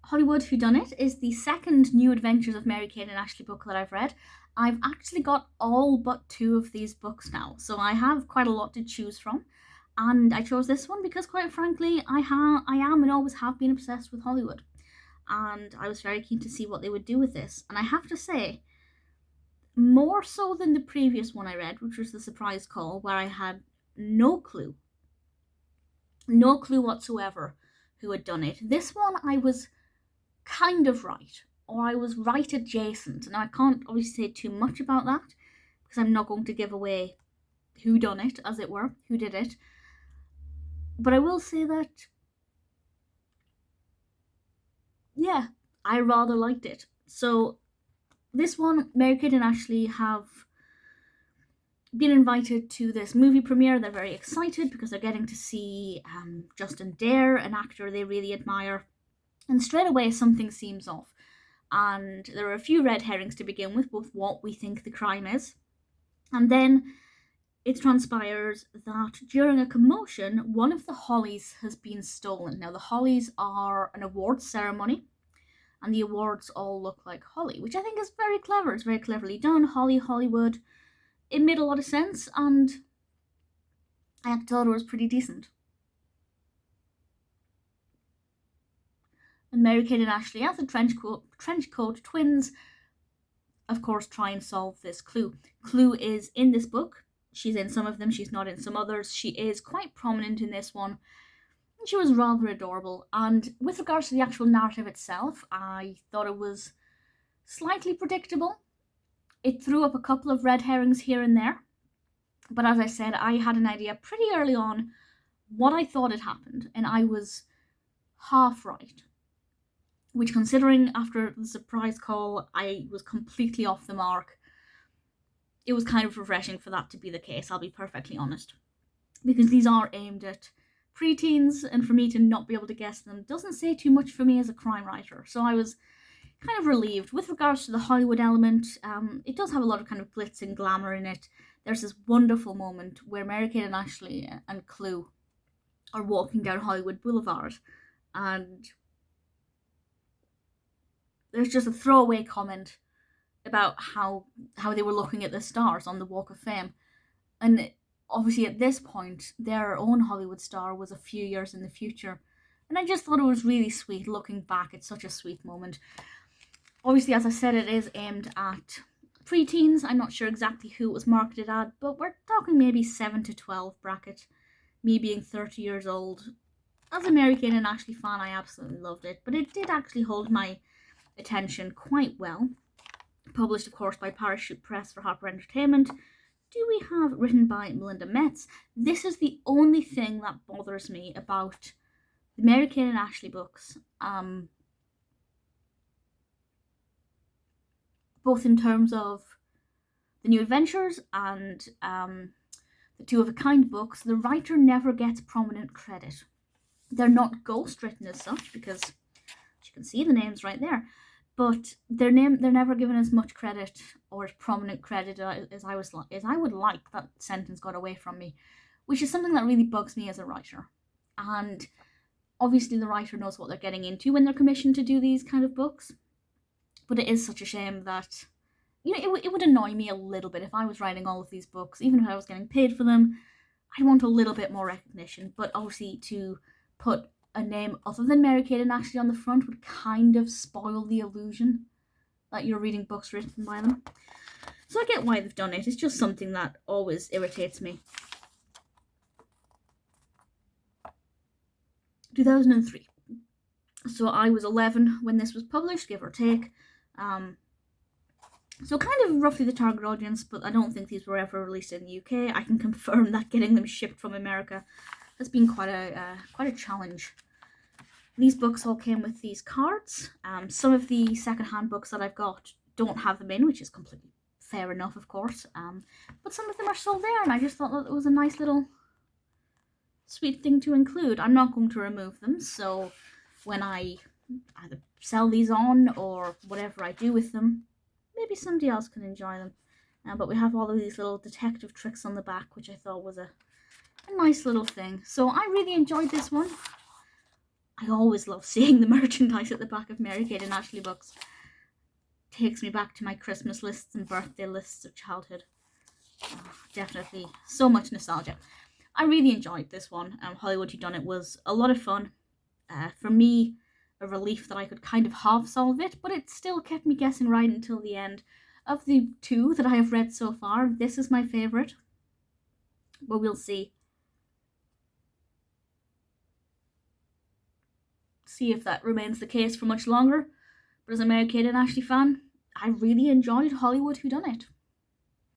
Hollywood Whodunit is the second New Adventures of Mary-Kate and Ashley book that I've read. I've actually got all but 2 of these books now, so I have quite a lot to choose from. And I chose this one because, quite frankly, I am and always have been obsessed with Hollywood. And I was very keen to see what they would do with this. And I have to say, more so than the previous one I read, which was The Surprise Call, where I had no clue whatsoever who had done it. This one I was kind of right, or I was right adjacent. Now I can't obviously say too much about that because I'm not going to give away who done it, as it were, who did it. But I will say that, yeah, I rather liked it. So this one, Mary-Kate and Ashley have been invited to this movie premiere. They're very excited because they're getting to see Justin Dare, an actor they really admire. And straight away, something seems off. And there are a few red herrings to begin with what we think the crime is. And then it transpires that during a commotion, one of the hollies has been stolen. Now, the hollies are an awards ceremony, and the awards all look like holly, which I think is very clever. It's very cleverly done. Holly, Hollywood. It made a lot of sense, and I thought it was pretty decent. And Mary-Kate and Ashley, as the trench coat twins, of course, try and solve this clue. Clue is in this book. She's in some of them, she's not in some others. She is quite prominent in this one. And she was rather adorable. And with regards to the actual narrative itself, I thought it was slightly predictable. It threw up a couple of red herrings here and there. But as I said, I had an idea pretty early on what I thought had happened, and I was half right. Which, considering after The Surprise Call, I was completely off the mark, it was kind of refreshing for that to be the case, I'll be perfectly honest. Because these are aimed at preteens, and for me to not be able to guess them doesn't say too much for me as a crime writer. So I was kind of relieved. With regards to the Hollywood element, it does have a lot of kind of glitz and glamour in it. There's this wonderful moment where Mary-Kate and Ashley and Clue are walking down Hollywood Boulevard, and there's just a throwaway comment about how they were looking at the stars on the Walk of Fame. And obviously at this point, their own Hollywood star was a few years in the future. And I just thought it was really sweet looking back. It's such a sweet moment. Obviously, as I said, it is aimed at preteens. I'm not sure exactly who it was marketed at, but we're talking maybe 7 to 12 bracket. Me being 30 years old. As a Mary-Kate and Ashley fan, I absolutely loved it. But it did actually hold my attention quite well. Published, of course, by Parachute Press for Harper Entertainment. Do we have written by Melinda Metz? This is the only thing that bothers me about the Mary-Kate and Ashley books. Both in terms of the New Adventures and the Two of a Kind books, the writer never gets prominent credit. They're not ghostwritten as such, because you can see the names right there. But they're never given as much credit or as prominent credit as I would like. That sentence got away from me, which is something that really bugs me as a writer. And obviously the writer knows what they're getting into when they're commissioned to do these kind of books. But it is such a shame that, it would annoy me a little bit if I was writing all of these books, even if I was getting paid for them. I'd want a little bit more recognition. But obviously to put a name other than Mary-Kate and Ashley on the front would kind of spoil the illusion that you're reading books written by them. So I get why they've done it. It's just something that always irritates me. 2003. So I was 11 when this was published, give or take. So kind of roughly the target audience, but I don't think these were ever released in the UK. I can confirm that getting them shipped from America has been quite a challenge. These books all came with these cards. Some of the secondhand books that I've got don't have them in, which is completely fair enough, of course. But some of them are still there, and I just thought that it was a nice little sweet thing to include. I'm not going to remove them, so when I either sell these on or whatever I do with them, maybe somebody else can enjoy them. But we have all of these little detective tricks on the back, which I thought was a nice little thing. So I really enjoyed this one. I always love seeing the merchandise at the back of Mary-Kate and Ashley books. Takes me back to my Christmas lists and birthday lists of childhood. Definitely so much nostalgia. I really enjoyed this one. Hollywood Who Done It was a lot of fun. For me, a relief that I could kind of half solve it, but it still kept me guessing right until the end. Of the two that I have read so far, this is my favourite. But we'll see. See if that remains the case for much longer. But as a Mary-Kate and Ashley fan, I really enjoyed Hollywood Who Done It.